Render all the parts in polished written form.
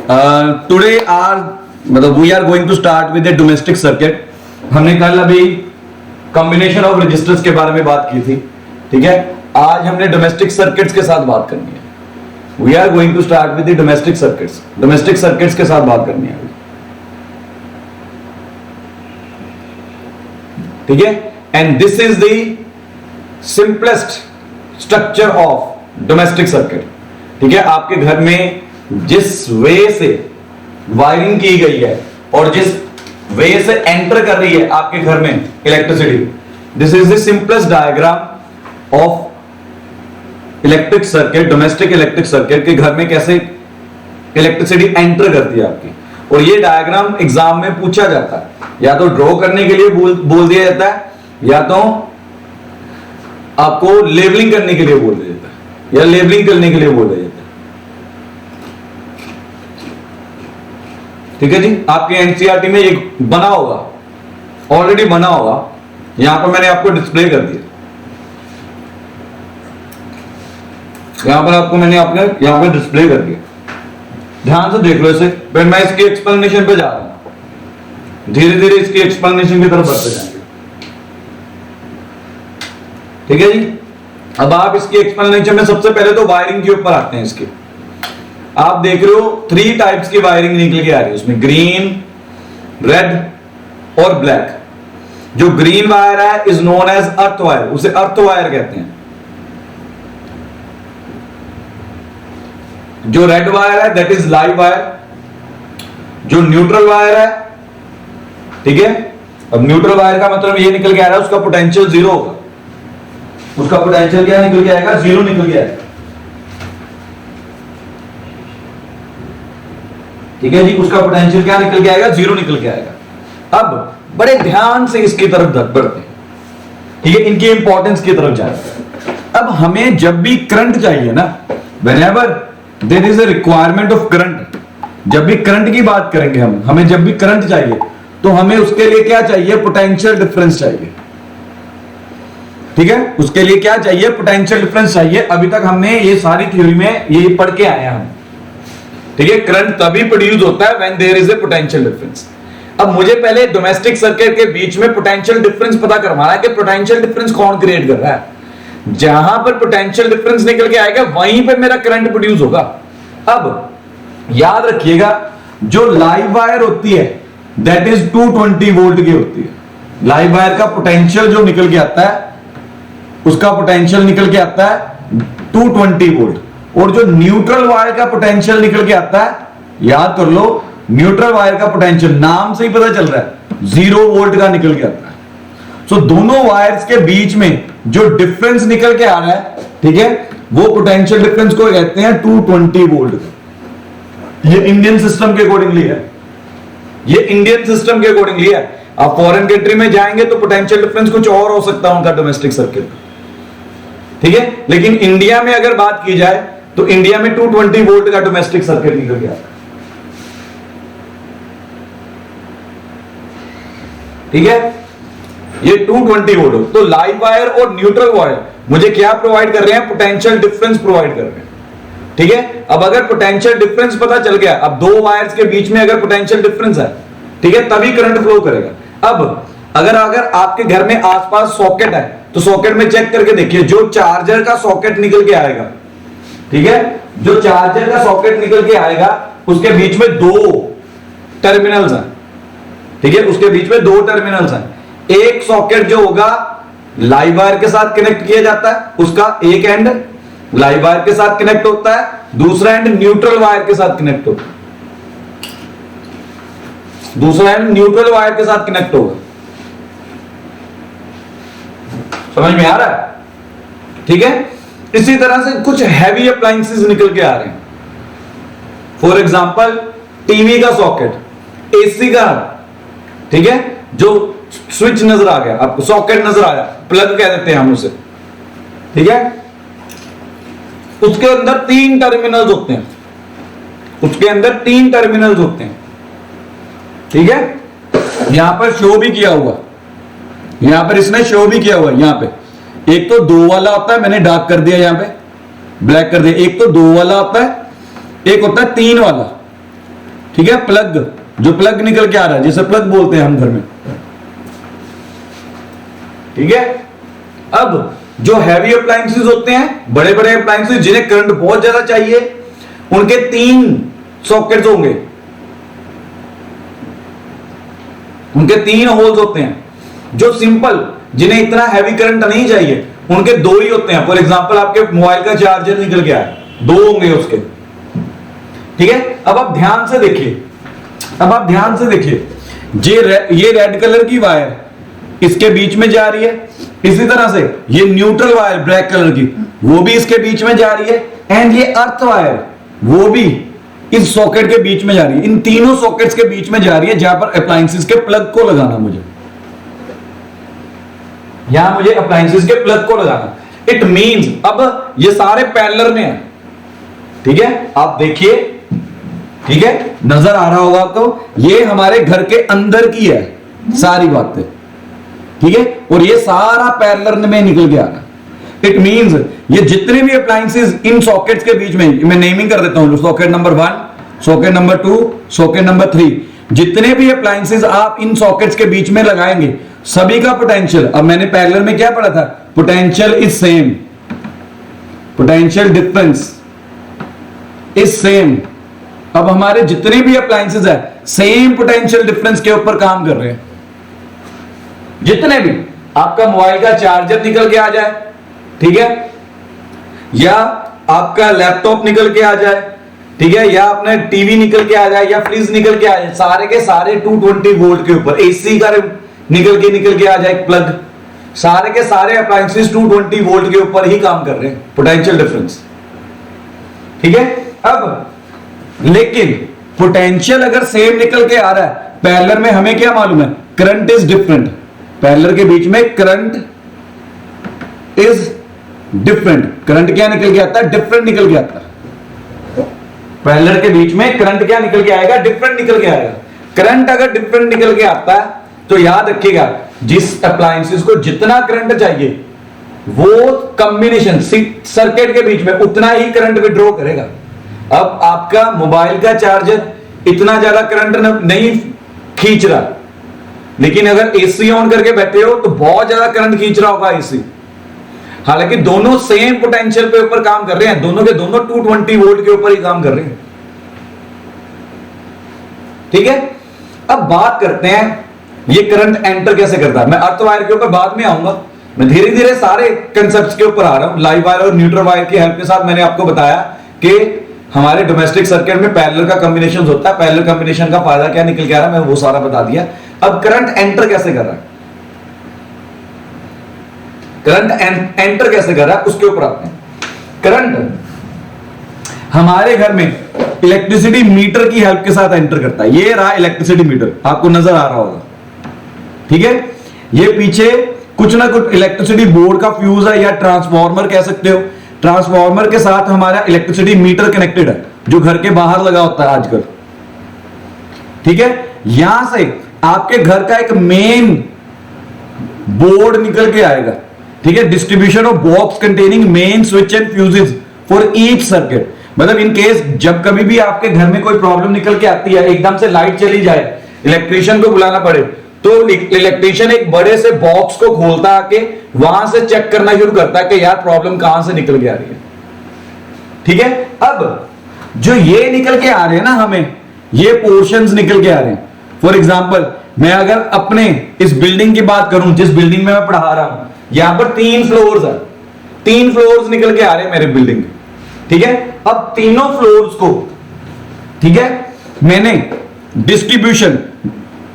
Today we are going to start with the domestic circuit. हमने कल अभी combination of registers के बारे में बात की थी, ठीक है। आज हमने डोमेस्टिक सर्किट्स के साथ बात करनी है। We are going to start with the domestic circuits. Domestic circuits के साथ बात करनी है, ठीक है। And this is the simplest structure of domestic circuit, ठीक है। आपके घर में जिस वे से वायरिंग की गई है और जिस वे से एंटर कर रही है आपके घर में electricity, this is the simplest diagram of electric circuit. Domestic electric circuit के घर में कैसे इलेक्ट्रिसिटी एंटर करती है आपकी। और ये डायग्राम एग्जाम में पूछा जाता है, या तो ड्रॉ करने के लिए बोल दिया जाता है, या तो आपको लेबलिंग करने के लिए बोल दिया जाता है, या लेबलिंग करने के लिए बोल दिया जाता है, ठीक है जी। आपके एनसीईआरटी में एक बना होगा, ऑलरेडी बना होगा, यहां पर मैंने आपको डिस्प्ले कर दिया। यहां पर आपको मैंने यहां पर डिस्प्ले कर दिया, ध्यान से देख लो इसे। फिर मैं इसकी एक्सप्लेनेशन पे जा रहा हूं, धीरे धीरे इसकी एक्सप्लेनेशन की तरफ बढ़ते जाएंगे, ठीक है जी। अब आप इसकी एक्सप्लेनेशन में सबसे पहले तो वायरिंग के ऊपर आते हैं। इसके आप देख रहे हो 3 टाइप्स की वायरिंग निकल के आ रही है उसमें, ग्रीन, रेड और ब्लैक। जो ग्रीन वायर है is known as earth wire, उसे अर्थ वायर कहते हैं। जो रेड वायर है दैट इज लाइव वायर। जो न्यूट्रल वायर है, ठीक है। अब न्यूट्रल वायर का मतलब ये निकल के आ रहा है उसका पोटेंशियल 0 होगा। उसका पोटेंशियल क्या निकल के आएगा? 0 निकल के आएगा, ठीक है जी। उसका पोटेंशियल क्या निकल के आएगा? 0 निकल के आएगा। अब बड़े ध्यान से इसकी तरफ बढ़ते हैं, ठीक है, इनकी इंपॉर्टेंस की तरफ जाते हैं। अब हमें जब भी करंट चाहिए ना, whenever there is a requirement of current, जब भी करंट की बात करेंगे हमें जब भी करंट चाहिए तो हमें उसके लिए क्या चाहिए? पोटेंशियल डिफरेंस चाहिए, ठीक है। उसके लिए क्या चाहिए? पोटेंशियल डिफरेंस चाहिए। अभी तक हमने ये सारी थ्योरी में ये पढ़ के आए हैं हम, ठीक है। करंट तभी प्रोड्यूस होता है when there is a potential difference. अब मुझे पहले डोमेस्टिक सर्किट के बीच में पोटेंशियल डिफरेंस पता करवाना है कि पोटेंशियल डिफरेंस कौन क्रिएट कर रहा है। जहां पर पोटेंशियल डिफरेंस निकल के आएगा वहीं पे मेरा करंट प्रोड्यूस होगा। अब याद रखिएगा, जो लाइव वायर होती है दैट इज 220 वोल्ट की होती है। लाइव वायर का पोटेंशियल जो निकल के आता है, उसका पोटेंशियल निकल के आता है 220 वोल्ट। और जो न्यूट्रल वायर का पोटेंशियल निकल के आता है, याद कर लो, न्यूट्रल वायर का पोटेंशियल नाम से ही पता चल रहा है 0 वोल्ट का निकल के आता है। सो दोनों वायर्स के बीच में जो डिफरेंस निकल के आ रहा है, ठीक है, वो पोटेंशियल डिफरेंस को कहते हैं 220 वोल्ट। ये इंडियन सिस्टम के अकॉर्डिंगली है, ये इंडियन सिस्टम के अकॉर्डिंगली है। आप फॉरेन कंट्री में जाएंगे तो पोटेंशियल डिफरेंस कुछ और हो सकता है उनका डोमेस्टिक सर्किट, ठीक है। लेकिन इंडिया में अगर बात की जाए तो इंडिया में 220 वोल्ट का डोमेस्टिक सर्किट निकल के आता है, ठीक है। ये 220 वोल्ट। तो लाइव वायर और न्यूट्रल वायर मुझे क्या प्रोवाइड कर रहे हैं? पोटेंशियल डिफरेंस प्रोवाइड कर रहे हैं, ठीक है। अब अगर पोटेंशियल डिफरेंस पता चल गया, अब 2 वायर्स के बीच में अगर पोटेंशियल डिफरेंस है, ठीक है, तभी करंट फ्लो करेगा। अब अगर आपके घर में आसपास सॉकेट है तो सॉकेट में चेक करके देखिए, जो चार्जर का सॉकेट निकल के आएगा, ठीक है, जो चार्जर का सॉकेट निकल के आएगा उसके बीच में 2 टर्मिनल्स हैं, ठीक है, उसके बीच में 2 टर्मिनल्स हैं। एक सॉकेट जो होगा लाइव वायर के साथ कनेक्ट किया जाता है, उसका एक एंड लाइव वायर के साथ कनेक्ट होता है, दूसरा एंड न्यूट्रल वायर के साथ कनेक्ट होता है, दूसरा एंड न्यूट्रल वायर के साथ कनेक्ट होगा। समझ में आ रहा है? ठीक है। इसी तरह से कुछ हैवी अप्लायंसेस निकल के आ रहे हैं। फॉर एग्जांपल टीवी का सॉकेट, एसी का, ठीक है, जो स्विच नजर आ गया आपको, सॉकेट नजर आया, प्लग कह देते हैं हम उसे, ठीक है। उसके अंदर 3 टर्मिनल्स होते हैं, उसके अंदर 3 टर्मिनल्स होते हैं, ठीक है। यहां पर शो भी किया हुआ, यहां पर इसने शो भी किया हुआ, यहां पे एक तो 2 वाला होता है, मैंने डार्क कर दिया, यहां पे ब्लैक कर दिया। एक तो 2 वाला होता है, एक होता है 3 वाला, ठीक है, प्लग, जो प्लग निकल के आ रहा है, जैसे प्लग बोलते हैं हम घर में, ठीक है। अब जो हैवी अप्लायंसेस होते हैं, बड़े बड़े अप्लायंसेस जिन्हें करंट बहुत ज्यादा चाहिए, उनके 3 सॉकेट्स होंगे, उनके 3 होल्स होते हैं। जो सिंपल, जिन्हें इतना हैवी करंट नहीं चाहिए, उनके 2 ही होते हैं। फॉर एग्जांपल आपके मोबाइल का चार्जर निकल गया है, 2 होंगे उसके, ठीक है। अब आप ध्यान से देखिए, ये रेड कलर की वायर इसके बीच में जा रही है, इसी तरह से ये न्यूट्रल वायर ब्लैक कलर की, वो भी इसके बीच में जा रही है, एंड ये अर्थ वायर वो भी इस सॉकेट के बीच में जा रही है। इन तीनों सॉकेट्स के बीच में जा रही है, जहां पर अप्लायंसेस के प्लग को लगाना, मुझे अप्लायंसेस के प्लग को लगाना। इट मींस अब ये सारे पैरेलल में है, ठीक है। आप देखिए, ठीक है, नजर आ रहा होगा तो ये हमारे घर के अंदर की है सारी बातें, ठीक है, और ये सारा पैरेलल में निकल के आ रहा है। इट मींस ये जितने भी अप्लायंसेस इन सॉकेट्स के बीच में, मैं नेमिंग कर देता हूं, socket number 1, socket number 2, socket number 3, जितने भी अप्लायंसेस आप इन सॉकेट्स के बीच में लगाएंगे, सभी का पोटेंशियल, अब मैंने पैरेलल में क्या पढ़ा था, potential is same, potential difference is same. अब हमारे जितने भी अप्लायंसेस है, सेम पोटेंशियल डिफरेंस के ऊपर काम कर रहे हैं। जितने भी, आपका मोबाइल का चार्जर निकल के आ जाए, ठीक है, या आपका लैपटॉप निकल के आ जाए, ठीक है, या अपने टीवी निकल के आ जाए, या फ्रिज निकल के आ जाए, सारे के सारे 220 वोल्ट के ऊपर, एसी का निकल के आ जाए प्लग, सारे के सारे अप्लायंसेस 220 वोल्ट के ऊपर ही काम कर रहे हैं, पोटेंशियल डिफरेंस, ठीक है। अब लेकिन पोटेंशियल अगर सेम निकल के आ रहा है, पैरेलल में हमें क्या मालूम है, करंट इज डिफरेंट, पैरेलल के बीच में करंट इज डिफरेंट, करंट क्या निकल के आता है, डिफरेंट निकल के आता है। पैरेलल के बीच में करंट क्या निकल के आएगा, डिफरेंट निकल के आएगा। करंट अगर डिफरेंट निकल के आता है तो याद रखिएगा, जिस अप्लायंसेस को जितना करंट चाहिए वो कॉम्बिनेशन सर्किट के बीच में उतना ही करंट विड्रॉ करेगा। अब आपका मोबाइल का चार्जर इतना ज्यादा करंट नहीं खींच रहा, लेकिन अगर एसी ऑन करके बैठे हो तो बहुत ज्यादा करंट खींच रहा होगा एसी, हालांकि दोनों सेम पोटेंशियल पे ऊपर काम कर रहे हैं, दोनों के दोनों 220 वोल्ट के ऊपर ही काम कर रहे हैं, ठीक है। अब बात करते हैं ये करंट एंटर कैसे करता है। मैं अर्थ वायर के ऊपर बाद में आऊंगा, मैं धीरे धीरे सारे कंसेप्ट्स के ऊपर आ रहा हूं। लाइव वायर और न्यूट्रल वायर की हेल्प के साथ मैंने आपको बताया कि हमारे डोमेस्टिक सर्किट में पैरेलल का कॉम्बिनेशन होता है, पैरेलल कॉम्बिनेशन का फायदा क्या निकल के आ रहा है, मैं वो सारा बता दिया। अब करंट एंटर कैसे कर रहा है, करंट एंटर कैसे कर रहा है उसके ऊपर आते हैं। करंट हमारे घर में इलेक्ट्रिसिटी मीटर की हेल्प के साथ एंटर करता है। ये रहा इलेक्ट्रिसिटी मीटर, आपको नजर आ रहा होगा, ठीक है। ये पीछे कुछ ना कुछ इलेक्ट्रिसिटी बोर्ड का फ्यूज है, या ट्रांसफार्मर कह सकते हो। ट्रांसफार्मर के साथ हमारा इलेक्ट्रिसिटी मीटर कनेक्टेड है, जो घर के बाहर लगा होता है आजकल, ठीक है। यहां से आपके घर का एक मेन बोर्ड निकल के आएगा, ठीक है। Distribution of box containing main switch and fuses for each circuit, मतलब इन केस जब कभी भी आपके घर में कोई प्रॉब्लम निकल के आती है, एकदम से लाइट चली जाए, इलेक्ट्रिशियन को बुलाना पड़े, तो इलेक्ट्रिशियन एक बड़े से बॉक्स को खोलता आके वहां से चेक करना शुरू करता है कि यार प्रॉब्लम कहां से निकल के आ रही है, ठीक है। अब जो ये निकल के आ रहे हैं ना, हमें ये पोर्शंस निकल के आ रहे हैं। फॉर एग्जांपल, मैं अगर अपने इस बिल्डिंग की बात करूं, जिस बिल्डिंग में मैं पढ़ा रहा हूं, यहां पर 3 फ्लोर्स है, 3 फ्लोर्स निकल के आ रहे हैं मेरे बिल्डिंग के, ठीक है। अब तीनों फ्लोर्स को, ठीक है, मैंने डिस्ट्रीब्यूशन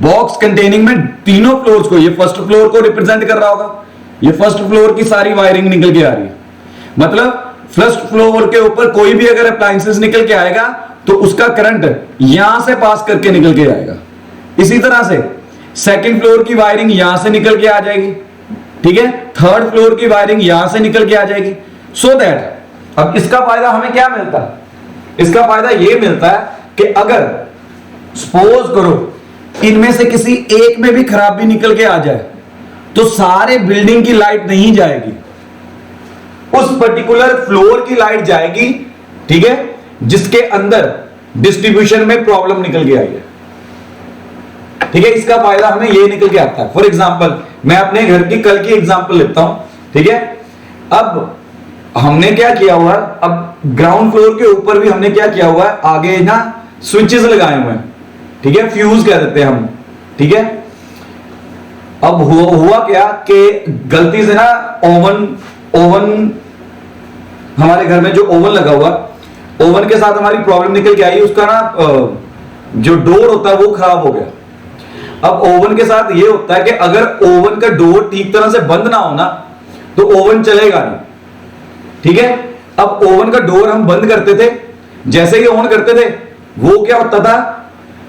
बॉक्स कंटेनिंग में तीनों फ्लोर्स को, ये फर्स्ट फ्लोर को रिप्रेजेंट कर रहा होगा, ये फर्स्ट फ्लोर की सारी वायरिंग निकल के आ रही है। मतलब फर्स्ट फ्लोर के ऊपर कोई भी अगर अप्लायंसेस निकल के आएगा तो उसका करंट यहां से पास करके निकल के आएगा। इसी तरह से सेकंड फ्लोर की वायरिंग यहां से निकल के आ जाएगी, ठीक है। थर्ड फ्लोर की वायरिंग यहां से निकल के आ जाएगी, सो दैट अब इसका फायदा हमें क्या मिलता है, इसका फायदा यह मिलता है कि अगर सपोज करो इनमें से किसी एक में भी खराबी निकल के आ जाए तो सारे बिल्डिंग की लाइट नहीं जाएगी, उस पर्टिकुलर फ्लोर की लाइट जाएगी, ठीक है, जिसके अंदर डिस्ट्रीब्यूशन में प्रॉब्लम निकल के आई है। ठीक है, इसका फायदा हमें ये निकल के आता है। फॉर एग्जांपल मैं अपने घर की कल की एग्जांपल लेता हूं। ठीक है, अब हमने क्या किया हुआ है, अब ग्राउंड फ्लोर के ऊपर भी हमने क्या किया हुआ है, आगे ना स्विचेस लगाए हुए हैं। ठीक है, फ्यूज कह देते हैं हम। ठीक है, अब हुआ क्या कि गलती से ना ओवन हमारे घर में जो ओवन लगा हुआ, ओवन के साथ हमारी प्रॉब्लम निकल के आई, उसका ना जो डोर होता है वो खराब हो गया। अब ओवन के साथ ये होता है कि अगर ओवन का डोर ठीक तरह से बंद ना हो ना तो ओवन चलेगा नहीं। ठीक है, अब ओवन का डोर हम बंद करते थे, जैसे ही ऑन करते थे वो क्या होता था,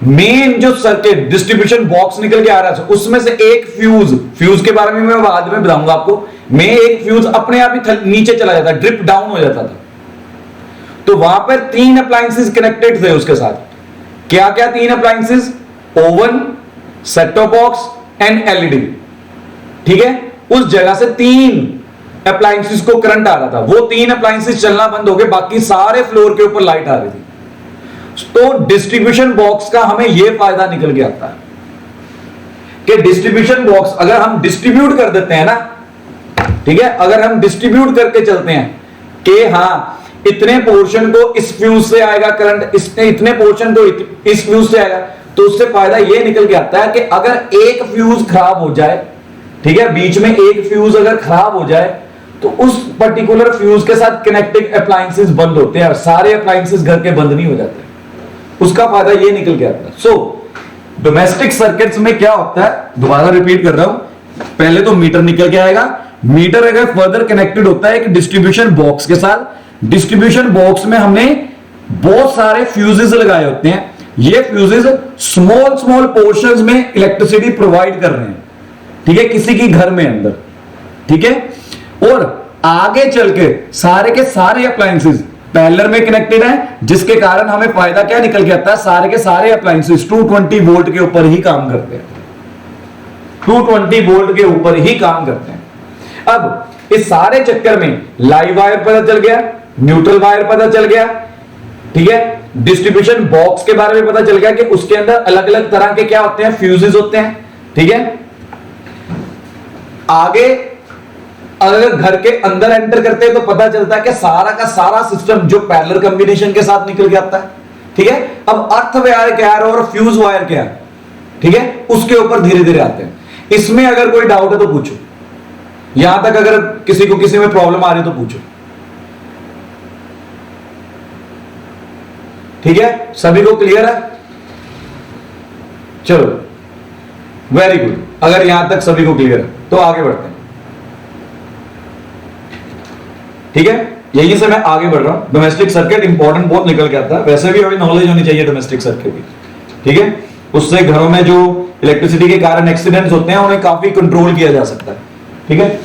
मेन जो सर्किट डिस्ट्रीब्यूशन बॉक्स निकल के आ रहा था उसमें से एक फ्यूज के बारे में मैं बाद में बताऊंगा आपको, में एक फ्यूज अपने आप ही नीचे चला जाता, ड्रिप डाउन हो जाता था। तो वहां पर 3 अप्लायंसेस कनेक्टेड थे उसके साथ। क्या क्या 3 appliances? Oven, set top box and LED. ठीक है, उस जगह से 3 अप्लायंसेस को करंट आ रहा था, वो 3 अप्लायंसेस चलना बंद हो गए, बाकी सारे फ्लोर के ऊपर लाइट आ रही थी। तो डिस्ट्रीब्यूशन बॉक्स का हमें यह फायदा निकल के आता है कि डिस्ट्रीब्यूशन बॉक्स अगर हम डिस्ट्रीब्यूट कर देते हैं ना, ठीक है, अगर हम डिस्ट्रीब्यूट करके चलते हैं कि हाँ इतने पोर्शन को इस फ्यूज से आएगा करंट, इतने पोर्शन को इस फ्यूज से आएगा, तो उससे फायदा यह निकल के आता है कि अगर एक फ्यूज खराब हो जाए, ठीक है, बीच में एक फ्यूज अगर खराब हो जाए तो उस पर्टिकुलर फ्यूज के साथ कनेक्टेड अप्लायंसेस बंद होते हैं और सारे अप्लायंसेस घर के बंद नहीं हो जाते। उसका फायदा ये निकल के आता है। सो डोमेस्टिक सर्किट्स में क्या होता है, दोबारा रिपीट कर रहा हूं, पहले तो मीटर निकल के आएगा। मीटर अगर फर्दर कनेक्टेड होता है एक डिस्ट्रीब्यूशन बॉक्स के साथ, डिस्ट्रीब्यूशन बॉक्स में हमने बहुत सारे फ्यूजेस लगाए होते हैं। ये फ्यूजेस स्मॉल पोर्शंस में इलेक्ट्रिसिटी प्रोवाइड कर रहे हैं, ठीक है, किसी की घर में अंदर। ठीक है, और आगे चल के सारे अप्लायंसेस पैरेलल में कनेक्टेड है, जिसके कारण हमें फायदा क्या निकल के आता है, सारे के सारे अप्लायंसेस 220 वोल्ट के ऊपर ही काम करते हैं, 220 वोल्ट के ऊपर ही काम करते हैं। अब इस सारे चक्कर में लाइव वायर पता चल गया, न्यूट्रल वायर पता चल गया, ठीक है, डिस्ट्रीब्यूशन बॉक्स के बारे में पता चल गया कि उसके अंदर अलग अलग तरह के क्या होते हैं, फ्यूजेस होते हैं। ठीक है, आगे अगर घर के अंदर एंटर करते हैं तो पता चलता है कि सारा का सारा सिस्टम जो पैरेलल कॉम्बिनेशन के साथ निकल के आता है। ठीक है, अब अर्थ वायर क्या है और फ्यूज वायर क्या है, ठीक है, उसके ऊपर धीरे धीरे आते हैं। इसमें अगर कोई डाउट है तो पूछो, यहां तक अगर किसी में प्रॉब्लम आ रही है तो पूछो। ठीक है, सभी को क्लियर है? चलो वेरी गुड, अगर यहां तक सभी को क्लियर है तो आगे बढ़ते हैं। ठीक है, यहीं से मैं आगे बढ़ रहा हूं। डोमेस्टिक सर्किट इंपॉर्टेंट बहुत निकल के आता है, वैसे भी अभी नॉलेज होनी चाहिए डोमेस्टिक सर्किट की। ठीक है, उससे घरों में जो इलेक्ट्रिसिटी के कारण एक्सीडेंट्स होते हैं उन्हें काफी कंट्रोल किया जा सकता है। ठीक है,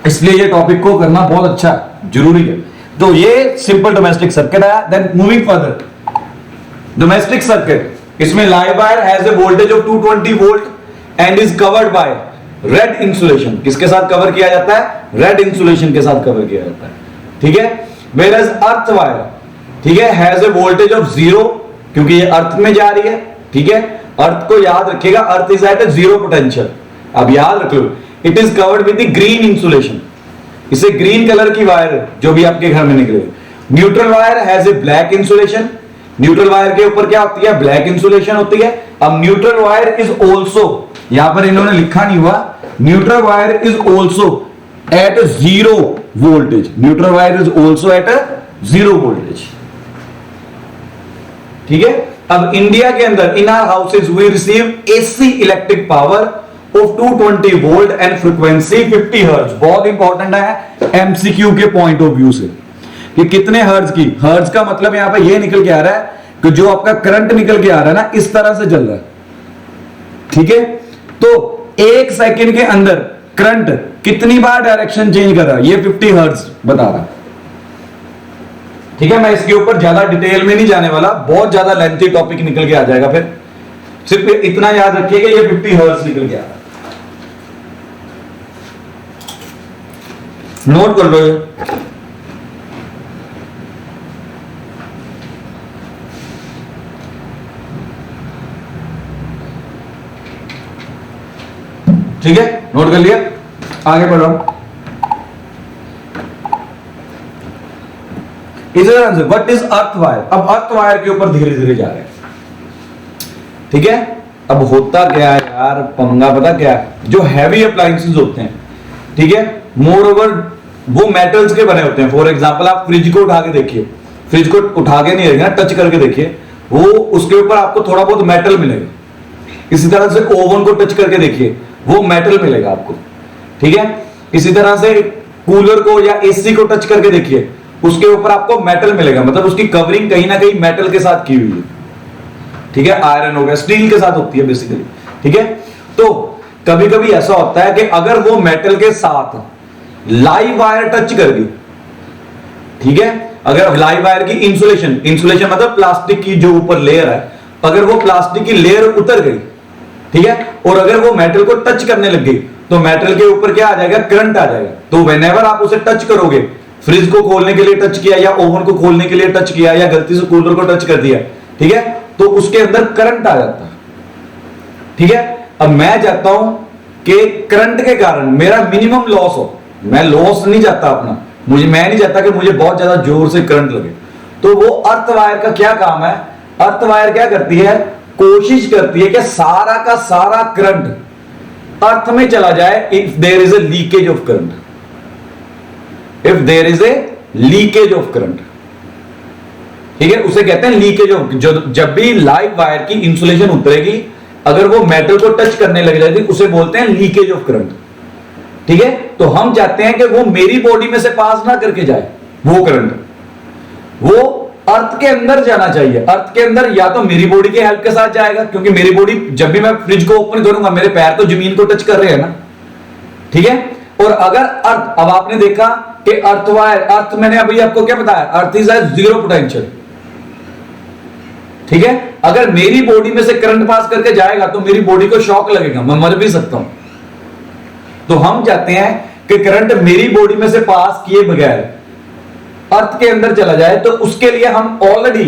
इसलिए ये टॉपिक को करना बहुत अच्छा है, जरूरी है। तो ये सिंपल डोमेस्टिक सर्किट आया। Then moving further, domestic circuit, इसमें live wire has a voltage of 220 volt and is covered by red insulation. किसके साथ कवर किया जाता है? रेड इंसुलेशन के साथ कवर किया जाता है। ठीक है, वेयर एज अर्थ वायर, ठीक है, हैज ए वोल्टेज ऑफ 0, क्योंकि ये अर्थ में जा रही है। ठीक है, अर्थ को याद रखिएगा, earth is at a 0 potential. अब याद रख लो, it is covered with the green insulation. इसे ग्रीन कलर की वायर जो भी आपके घर में निकले। Neutral wire has a black insulation. Neutral wire के ऊपर क्या होती है? ब्लैक इंसुलेशन होती है। अब न्यूट्रल वायर इज ऑल्सो, यहां पर इन्होंने लिखा नहीं हुआ, neutral wire is also at 0 voltage. Neutral wire is also at 0 voltage. ठीक है, अब इंडिया के अंदर in our houses we receive AC electric power of 220 volt and frequency 50 hertz. बहुत इंपॉर्टेंट है एमसीक्यू के पॉइंट ऑफ व्यू से कि कितने हर्ट्ज की। हर्ट्ज का मतलब यहां पे ये निकल के आ रहा है कि जो आपका करंट निकल के आ रहा है ना, इस तरह से चल रहा है। ठीक है, तो 1 सेकंड के अंदर करंट कितनी बार डायरेक्शन चेंज कर रहा है, ये 50 हर्ट्ज बता रहा है। ठीक है, मैं इसके ऊपर ज्यादा डिटेल में नहीं जाने वाला, बहुत ज्यादा लेंथी टॉपिक निकल के आ जाएगा। फिर सिर्फ इतना याद रखिएगा, ये 50 हर्ट्ज निकल के आ रहा है। नोट कर लो ये। ठीक है, नोट कर लिया, आगे बढ़ रहा हूं। Is answer what is earth wire. अब अर्थ वायर के ऊपर धीरे धीरे जा रहे हैं, ठीक है। अब होता क्या है यार, पंगा पता क्या है, जो हैवी अप्लायंसेस होते हैं, ठीक है, मोर ओवर वो मेटल्स के बने होते हैं। फॉर एग्जांपल आप फ्रिज को उठा के देखिए, फ्रिज को उठा के नहीं रहेगा, टच करके देखिए, वो उसके ऊपर आपको थोड़ा बहुत मेटल मिलेगा। इसी तरह से ओवन को टच करके देखिए, वो मेटल मिलेगा आपको, ठीक है। इसी तरह से कूलर को या एसी को टच करके देखिए, उसके ऊपर आपको मेटल मिलेगा, मतलब उसकी कवरिंग कहीं ना कहीं मेटल के साथ की हुई है, ठीक है। आयरन हो गया, स्टील के साथ होती है बेसिकली, ठीक है। तो कभी कभी ऐसा होता है कि अगर वो मेटल के साथ लाइव वायर टच कर गई, ठीक है, अगर लाइव वायर की इंसुलेशन, इंसुलेशन मतलब प्लास्टिक की जो ऊपर लेयर है, अगर वो प्लास्टिक की लेयर उतर गई, ठीक है, और अगर वो मेटल को टच करने लग गई, तो मेटल के ऊपर क्या आ जाएगा, करंट आ जाएगा। तो व्हेनेवर आप उसे टच करोगे, फ्रिज को खोलने के लिए टच किया या ओवन को खोलने के लिए टच किया या गलती से कूलर को टच कर दिया, ठीक है, तो उसके अंदर करंट आ जाता है, ठीक है। अब मैं चाहता हूं कि करंट के कारण मेरा मिनिमम लॉस हो, मैं लॉस नहीं चाहता अपना, मैं नहीं चाहता कि मुझे बहुत ज्यादा जोर से करंट लगे। तो वो अर्थ वायर का क्या काम है, अर्थ वायर क्या करती है, कोशिश करती है कि सारा का सारा करंट अर्थ में चला जाए if there is a leakage of current, if there is a leakage of current, ठीक है, उसे कहते हैं लीकेज ऑफ। जब भी लाइव वायर की इंसुलेशन उतरेगी, अगर वो मेटल को टच करने लग जाएगी, उसे बोलते हैं लीकेज ऑफ करंट, ठीक है। तो हम चाहते हैं कि वो मेरी बॉडी में से पास ना करके जाए, वो करंट वो अर्थ के अंदर जाना चाहिए। अर्थ के अंदर या तो मेरी बॉडी के हेल्प के साथ जाएगा, क्योंकि मेरी बॉडी, जब भी मैं फ्रिज को ओपन करूंगा, मेरे पैर तो जमीन को टच कर रहे हैं ना, ठीक है। और अगर अर्थ, अब आपने देखा कि अर्थ वायर, अर्थ मैंने अभी आपको क्या बताया, earth is at zero potential, ठीक है। अगर मेरी बॉडी में से करंट पास करके जाएगा तो मेरी बॉडी को शॉक लगेगा, मैं मर भी सकता हूं। तो हम चाहते हैं कि करंट मेरी बॉडी में से पास किए बगैर अर्थ के अंदर चला जाए, तो उसके लिए हम ऑलरेडी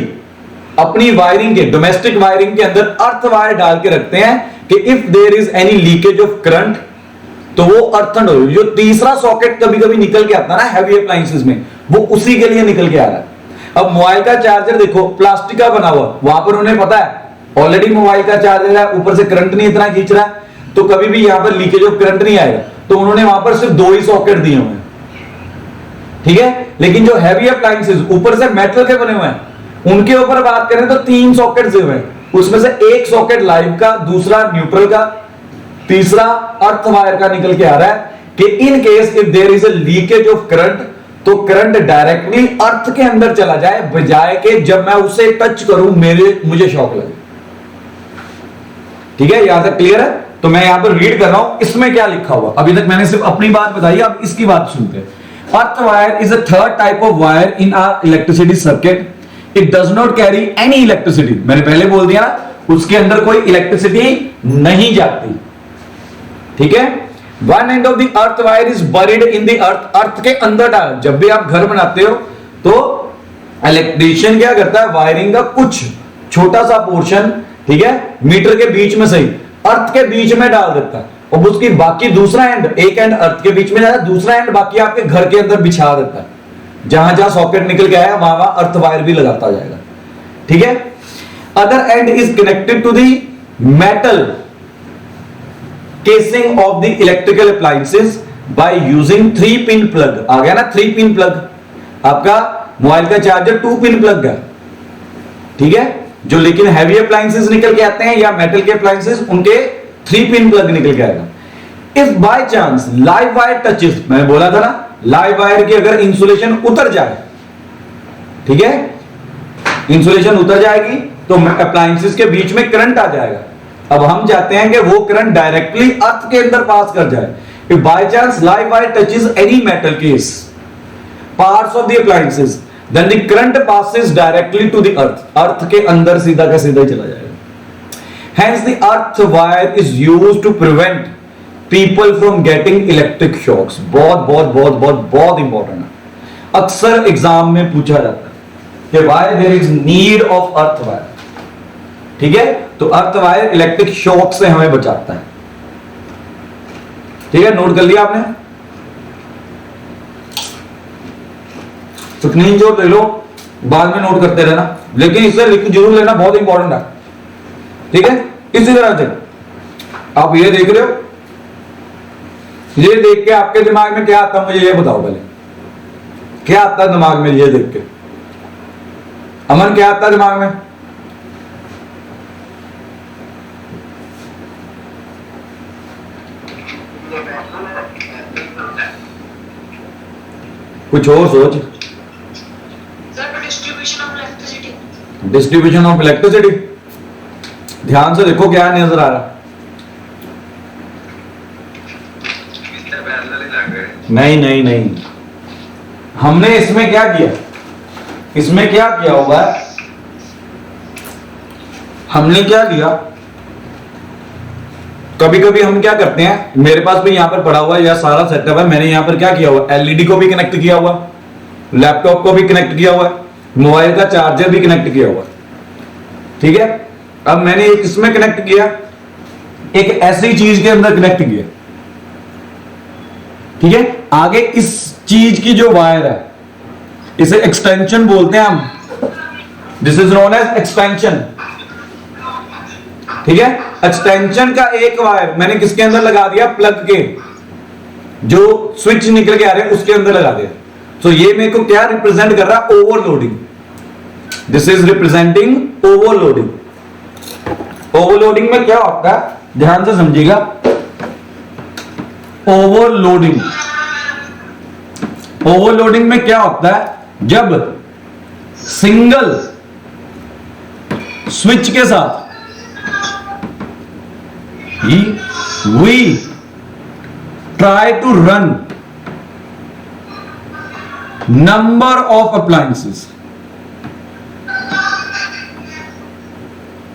अपनी वायरिंग के, डोमेस्टिक वायरिंग के अंदर अर्थ वायर डाल के रखते हैं कि if there is any leakage of current, तो वो अर्थन हो। जो तीसरा सॉकेट कभी कभी निकल के आता है ना हैवी अप्लायंसेस में, वो उसी के लिए निकल के आ रहा है। अब मोबाइल का चार्जर देखो, प्लास्टिक का बना हुआ, वहां पर उन्हें पता है ऑलरेडी मोबाइल का चार्जर है, ऊपर से करंट नहीं इतना खींच रहा है, तो कभी भी यहां पर लीकेज ऑफ करंट नहीं आएगा। तो उन्होंने वहां पर सिर्फ 2 ही सॉकेट दिए हुए हैं, ठीक है। लेकिन जो हैवी अप्लायंसेस ऊपर से मेटल के बने हुए हैं, उनके ऊपर बात करें तो 3 सॉकेट दिए हुए हैं, उसमें से एक सॉकेट लाइव का, दूसरा न्यूट्रल का, तीसरा अर्थ वायर का निकल के आ रहा है कि in case if there is a leakage of current, तो करंट डायरेक्टली अर्थ के अंदर चला जाए, बजाय के जब मैं उसे टच करूं मुझे शॉक लगे, ठीक है। यहां तक क्लियर है। तो मैं यहां पर रीड कर रहा हूं, इसमें क्या लिखा हुआ, अभी तक मैंने सिर्फ अपनी बात बताई, अब इसकी बात सुनते हैं। Earth wire is a third type of wire in our electricity circuit, it does not carry any electricity. मैंने पहले बोल दिया ना, उसके अंदर कोई इलेक्ट्रिसिटी नहीं जाती, ठीक है। One end of the earth wire is buried in the earth, earth के अंदर डाल। जब भी आप घर बनाते हो तो इलेक्ट्रीशियन क्या करता है, वायरिंग का कुछ छोटा सा पोर्शन, ठीक है, मीटर के बीच में सही अर्थ के बीच में डाल देता है, और उसकी बाकी दूसरा एंड, एक एंड अर्थ के बीच में जाता है, दूसरा एंड बाकी आपके घर के अंदर बिछा देता है। जहां जहां सॉकेट निकल के आया वहां वहां अर्थ वायर भी लगाता जाएगा, ठीक है। Other end is connected to the metal casing of the electrical appliances by using 3 pin plug। आ गया ना 3 pin plug, आपका मोबाइल का चार्जर 2 pin plug है, ठीक है। जो लेकिन हैवी अप्लायंसेस निकल के आते हैं या मेटल के अप्लायंसेस, उनके 3 pin plug निकल के आएगा। If by chance live wire touches, मैंने बोला था ना, लाइव वायर की अगर इंसुलेशन उतर जाए, ठीक है, इंसुलेशन उतर जाएगी तो अप्लायंसेस के बीच में करंट आ जाएगा। अब हम चाहते हैं कि वो करंट डायरेक्टली अर्थ के अंदर पास कर जाए। If by chance live wire touches any metal case parts of the appliances, then the current passes directly to the earth, earth के अंदर सीधा का सीधा चला जाएगा। Hence the earth wire is used to prevent people from getting electric shocks. बहुत बहुत बहुत बहुत बहुत इंपॉर्टेंट है, अक्सर एग्जाम में पूछा जाता है कि why there is need of earth wire, ठीक है। तो अर्थ वायर इलेक्ट्रिक शॉक से हमें बचाता है, ठीक है, नोट कर लिया आपने? स्क्रीनशॉट ले लो, बाद में नोट करते रहना, लेकिन इसे लिख जरूर लेना, बहुत इंपॉर्टेंट है। ठीक है, इसी तरह से आप ये देख रहे हो, ये देख के आपके दिमाग में क्या आता है मुझे ये बताओ पहले, क्या आता है दिमाग में ये देख के? अमन क्या आता है दिमाग में? कुछ और सोच। डिस्ट्रीब्यूशन ऑफ इलेक्ट्रिसिटी, ध्यान से देखो क्या नजर आ रहा? नहीं नहीं नहीं, हमने इसमें क्या किया, इसमें क्या किया होगा, हमने क्या किया, कभी कभी हम क्या करते हैं, मेरे पास भी यहां पर पड़ा हुआ है यह सारा सेटअप है, मैंने यहां पर क्या किया हुआ, एलईडी को भी कनेक्ट किया हुआ, लैपटॉप को भी कनेक्ट किया हुआ, मोबाइल का चार्जर भी कनेक्ट किया हुआ। ठीक है, अब मैंने एक इसमें कनेक्ट किया, एक ऐसी चीज के अंदर कनेक्ट किया। ठीक है, आगे इस चीज की जो वायर है इसे एक्सटेंशन बोलते हैं हम, this is known as extension. ठीक है, एक्सटेंशन का एक वायर मैंने किसके अंदर लगा दिया, प्लग के जो स्विच निकल के आ रहे हैं उसके अंदर लगा दिया। तो ये मेरे को क्या रिप्रेजेंट कर रहा है, overloading. This is representing overloading. Overloading में क्या होता है, ध्यान से समझिएगा, ओवरलोडिंग, ओवरलोडिंग में क्या होता है, जब सिंगल स्विच के साथ we try to run number of appliances,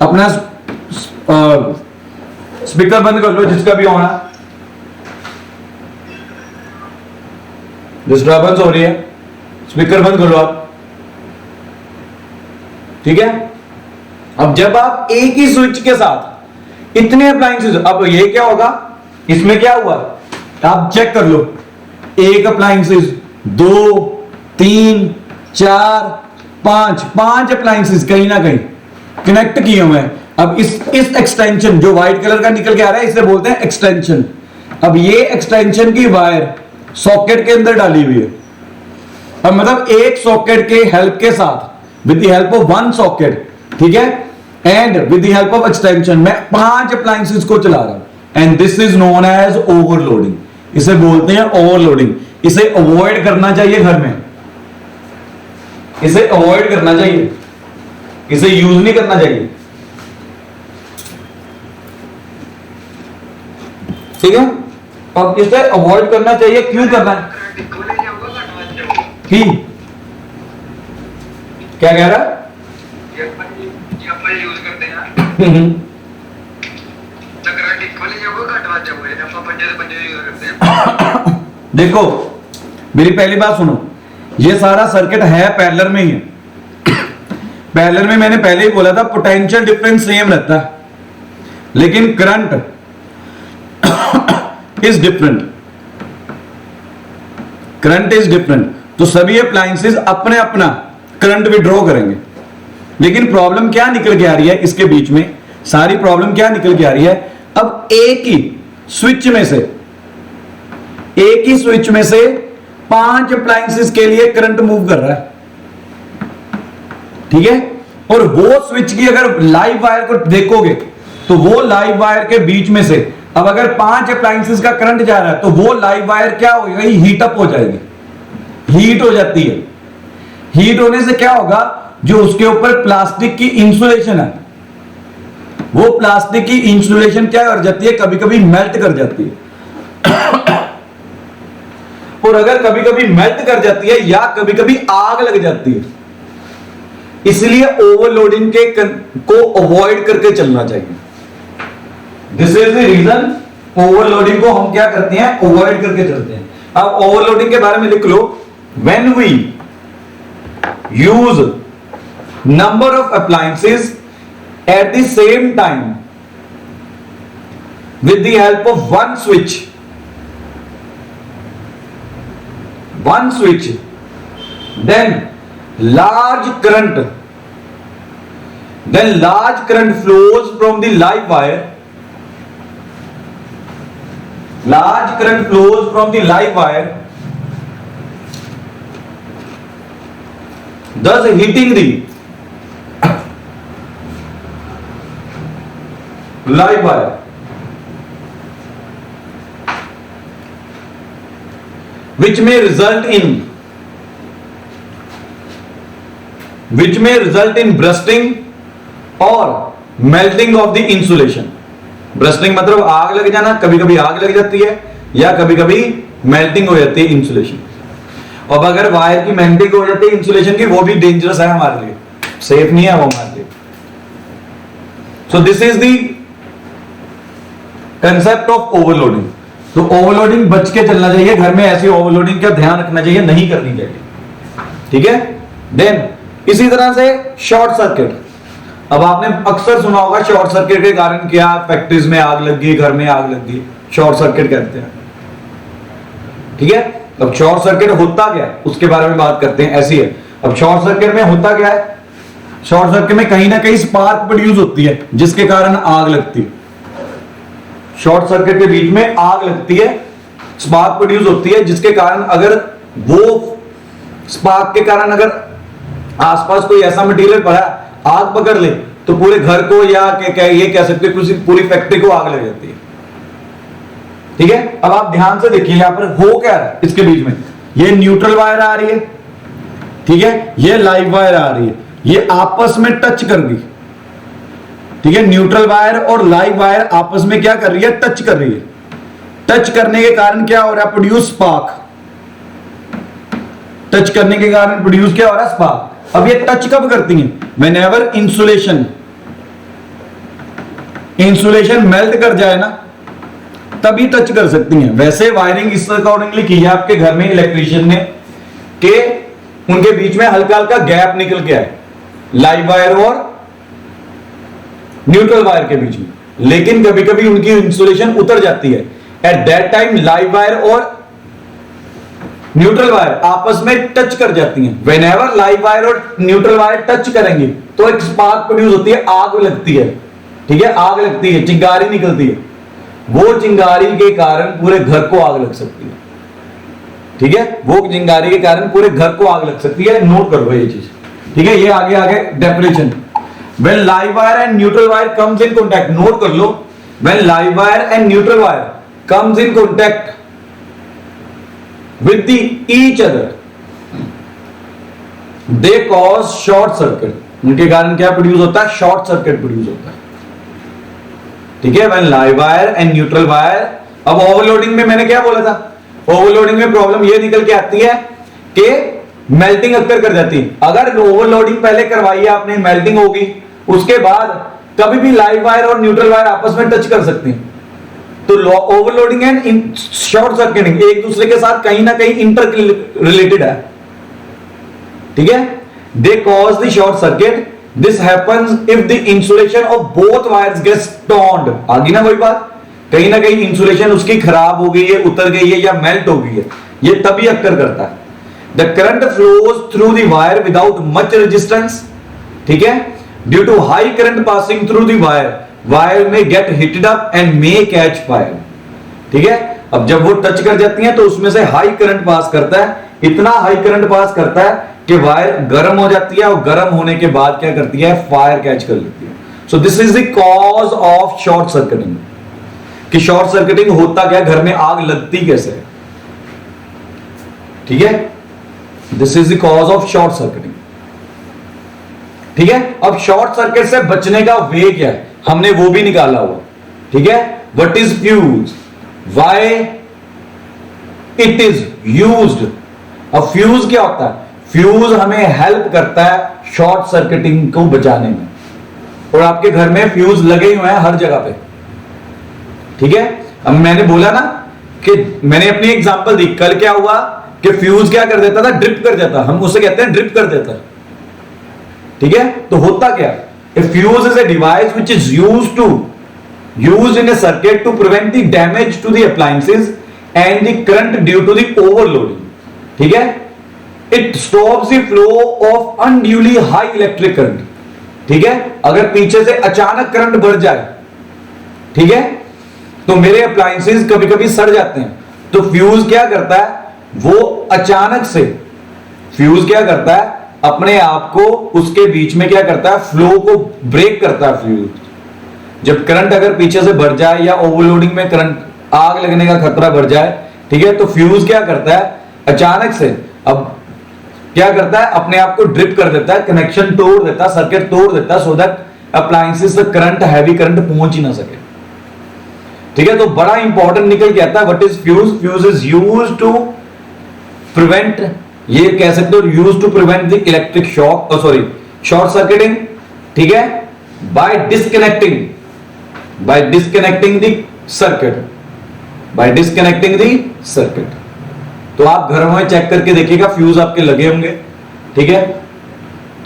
अपना स्पीकर बंद कर लो जिसका भी होना, डिस्टर्बेंस हो रही है, स्पीकर बंद कर लो आप। ठीक है, अब जब आप एक ही स्विच के साथ इतने अप्लायंसेस, अब ये क्या होगा, इसमें क्या हुआ आप चेक कर लो, एक अप्लायंसेस, 2 3 4 5, 5 अप्लायंसेस कहीं ना कहीं कनेक्ट किए हुए हैं। अब इस एक्सटेंशन जो व्हाइट कलर का निकल के आ रहा है इसे बोलते हैं एक्सटेंशन। अब ये एक्सटेंशन की वायर सॉकेट के अंदर डाली हुई है। अब मतलब एक सॉकेट के हेल्प के साथ, with the help of one socket, ठीक है, and with the help of extension मैं 5 अप्लायंसेस को चला रहा हूं, and this is known as overloading. इसे बोलते हैं ओवरलोडिंग। इसे अवॉइड करना चाहिए घर में, इसे अवॉइड करना चाहिए, इसे यूज नहीं करना चाहिए। ठीक है, अब इसे अवॉइड करना चाहिए, क्यों करना है? की क्या कह रहा है? यूज करते हैं देखो मेरी पहली बात सुनो, ये सारा सर्किट है पैरेलल में ही है। पैरेलल में मैंने पहले ही बोला था पोटेंशियल डिफरेंस सेम रहता है, लेकिन current is different, current is different. तो सभी अप्लायंसेस अपने अपना करंट विड्रॉ करेंगे, लेकिन प्रॉब्लम क्या निकल के आ रही है इसके बीच में, सारी प्रॉब्लम क्या निकल के आ रही है, अब एक ही स्विच में से, एक ही स्विच में से 5 अप्लायंसेस के लिए करंट मूव कर रहा है। ठीक है, और वो स्विच की अगर लाइव वायर को देखोगे तो वो लाइव वायर के बीच में से अब अगर 5 अप्लायंसेस का करंट जा रहा है तो वो लाइव वायर क्या हो गई, हीट अप हो जाएगी, हीट हो जाती है। हीट होने से क्या होगा, जो उसके ऊपर प्लास्टिक की इंसुलेशन है वो प्लास्टिक की इंसुलेशन क्या कर जाती है, कभी कभी मेल्ट कर जाती है। और अगर कभी कभी मेल्ट कर जाती है या कभी कभी आग लग जाती है, इसलिए ओवरलोडिंग के को अवॉइड करके चलना चाहिए। This is the reason overloading को हम क्या करते हैं, अवॉइड करके चलते हैं। अब ओवरलोडिंग के बारे में लिख लो, when we use number of appliances at the same time with the help of one switch, one switch, then large current flows from the live wire. Large current flows from the live wire, thus heating the live wire. Which may result in bursting or melting of the insulation. Bursting मतलब आग लग जाना, कभी कभी आग लग जाती है या कभी कभी मेल्टिंग हो जाती है इंसुलेशन। और अगर वायर की मेल्टिंग हो जाती है इंसुलेशन की, वो भी डेंजरस है हमारे लिए, सेफ नहीं है वो हमारे लिए। So this is the concept of overloading. तो ओवरलोडिंग बच के चलना चाहिए, घर में ऐसी ओवरलोडिंग का ध्यान रखना चाहिए, नहीं करनी चाहिए, ठीक है। देन इसी तरह से शॉर्ट सर्किट। अब आपने अक्सर सुना होगा शॉर्ट सर्किट के कारण क्या, फैक्ट्रीज में आग लग गई, घर में आग लग गई, शॉर्ट सर्किट कहते हैं, ठीक है। अब शॉर्ट सर्किट होता क्या है उसके बारे में बात करते हैं। ऐसी है, अब शॉर्ट सर्किट में होता क्या है, शॉर्ट सर्किट में कहीं ना कहीं स्पार्क प्रोड्यूस होती है जिसके कारण आग लगती है। शॉर्ट सर्किट के बीच में आग लगती है, स्पार्क प्रोड्यूस होती है, जिसके कारण अगर वो स्पार्क के कारण अगर आसपास कोई ऐसा मटेरियल पड़ा, आग पकड़ ले, तो पूरे घर को या ये कह सकते हैं पूरी फैक्ट्री को आग लग जाती है, ठीक है। अब आप ध्यान से देखिए यहां पर हो क्या रहा है इसके बीच में, ये न्यूट्रल वायर आ रही है, ठीक है, ये लाइव वायर आ रही है, ये आपस में टच कर दी, ठीक है। न्यूट्रल वायर और लाइव वायर आपस में क्या कर रही है, टच कर रही है। टच करने के कारण क्या हो रहा है, प्रोड्यूस स्पार्क। टच करने के कारण प्रोड्यूस क्या हो रहा है, स्पार्क। अब ये टच कब करती हैं, व्हेनेवर इंसुलेशन मेल्ट कर जाए ना, तभी टच कर सकती हैं। वैसे वायरिंग इस अकॉर्डिंगली की है आपके घर में इलेक्ट्रीशियन ने कि उनके बीच में हल्का हल्का गैप निकल के आए लाइव वायर और न्यूट्रल वायर के बीच में, लेकिन कभी कभी उनकी इंसुलेशन उतर जाती है। At that time live wire और न्यूट्रल वायर आपस में टच कर जाती हैं। व्हेनेवर लाइव वायर और न्यूट्रल वायर टच करेंगे तो एक स्पार्क प्रोड्यूस होती है, आग लगती है, ठीक है, आग लगती है, चिंगारी निकलती है। वो चिंगारी के कारण पूरे घर को आग लग सकती है, ठीक है, वो चिंगारी के कारण पूरे घर को आग लग सकती है। नोट करो ये चीज, ठीक है। ये आगे definition, when live wire and neutral wire comes in contact, note कर लो, when live wire and neutral wire comes in contact with the each other, they cause short circuit. उनके कारण क्या प्रोड्यूस होता है, शॉर्ट सर्किट प्रोड्यूस होता है, ठीक है। when live wire and neutral wire, अब ओवरलोडिंग में मैंने क्या बोला था, ओवरलोडिंग में प्रॉब्लम ये निकल के आती है कि मेल्टिंग अक्कर कर जाती है। अगर ओवरलोडिंग पहले करवाई है आपने, मेल्टिंग होगी, उसके बाद कभी भी लाइव वायर और न्यूट्रल वायर आपस में टच कर सकते हैं। तो ओवरलोडिंग एंड शॉर्ट सर्किटिंग एक दूसरे के साथ कहीं ना कहीं इंटर रिलेटेड है, ठीक है। They cause the short circuit, this happens if the insulation of both wires gets torned. आगे ना वही बात, कहीं ना कहीं इंसुलेशन उसकी खराब हो गई है, उतर गई है या मेल्ट हो गई है, ये तभी अक्कर करता है। The current flows through the wire without much resistance, ठीक है। Due to high current passing through the wire may get heated up and may catch fire, ठीक है। अब जब वो टच कर जाती हैं तो उसमें से हाई करंट पास करता है, इतना हाई करंट पास करता है कि वायर गर्म हो जाती है, और गर्म होने के बाद क्या करती है, फायर कैच कर लेती है। So this is the cause of short circuiting. कि शॉर्ट सर्किटिंग होता क्या, घर में आग लगती कैसे, ठीक है। This is the cause of short circuiting, ठीक है। अब शॉर्ट सर्किट से बचने का वे क्या है, हमने वो भी निकाला हुआ, ठीक है। What is fuse, why it is used. अब फ्यूज क्या होता है, फ्यूज हमें हेल्प करता है शॉर्ट सर्किटिंग को बचाने में, और आपके घर में फ्यूज लगे हुए हैं हर जगह पे, ठीक है। अब मैंने बोला ना कि मैंने अपनी एग्जांपल दी, कल क्या हुआ कि फ्यूज क्या कर देता था, ड्रिप कर देता, हम उसे कहते हैं ड्रिप कर देता, ठीक है। तो होता क्या, a fuse is a device which is used in a circuit to prevent the damage to the appliances and the current due to the overloading, ठीक है, it stops the flow of unduly high electric current. ठीक है, अगर पीछे से अचानक current बढ़ जाए, ठीक है, तो मेरे अप्लायंसेस कभी कभी सड़ जाते हैं, तो फ्यूज क्या करता है, वो अचानक से फ्यूज क्या करता है, अपने आप को उसके बीच में क्या करता है, फ्लो को ब्रेक करता है फ्यूज। जब करंट अगर पीछे से बढ़ जाए या ओवरलोडिंग में करंट आग लगने का खतरा बढ़ जाए, ठीक है, तो फ्यूज क्या करता है, अचानक से अब क्या करता है, अपने आप को ड्रिप कर देता है, कनेक्शन तोड़ देता है, सर्किट तोड़ देता है, सो दैट अप्लायंसेस तक करंट, हैवी करंट पहुंच ही ना सके। ठीक है, तो बड़ा इंपॉर्टेंट निकल के आता है what is fuse. Fuse is used to prevent, ये कह सकते हो, used to prevent the electric shock, sorry short circuiting, ठीक है, by disconnecting the circuit, by disconnecting the circuit. तो आप घर में चेक करके देखिएगा, फ्यूज आपके लगे होंगे, ठीक है,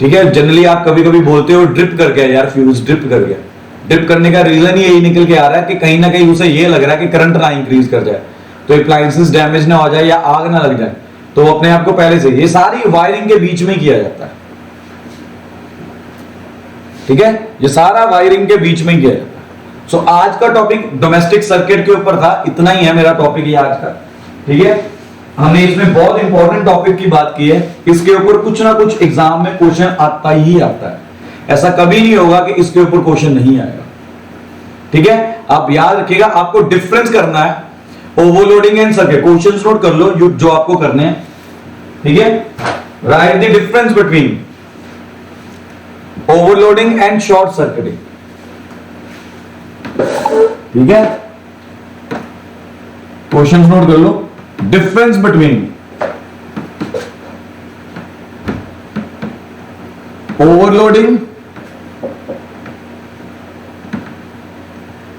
ठीक है। जनरली आप कभी कभी बोलते हो ड्रिप कर गया यार, फ्यूज ड्रिप कर गया। ड्रिप करने का रीजन यही निकल के आ रहा है कि कहीं ना कहीं उसे ये लग रहा है कि करंट ना इंक्रीज कर जाए, तो अप्लायंसेस डैमेज ना हो जाए या आग ना लग जाए, तो वो अपने आप को पहले से, ये सारी वायरिंग के बीच में किया जाता है। ठीक है, ये सारा वायरिंग के बीच में किया जाता है। सो आज का टॉपिक डोमेस्टिक सर्किट के ऊपर था, इतना ही है मेरा टॉपिक ये आज का। ठीक है, हमने इसमें बहुत इंपॉर्टेंट टॉपिक की बात की है, इसके ऊपर कुछ ना कुछ एग्जाम में क्वेश्चन आता ही आता है, ऐसा कभी नहीं होगा कि इसके ऊपर क्वेश्चन नहीं आएगा। ठीक है, आप याद रखिएगा, आपको डिफरेंस करना है overloading and circuit. Questions note कर लो जो आपको करने हैं। ठीक है, right the difference between overloading and short circuiting. ठीक है, क्वेश्चंस नोट कर लो, difference between overloading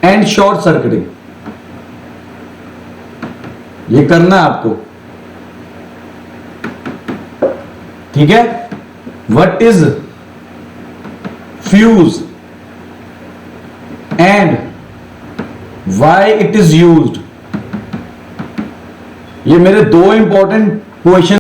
and short circuiting, ये करना है आपको। ठीक है, what is fuse and why it is used, ये मेरे दो इंपॉर्टेंट क्वेश्चन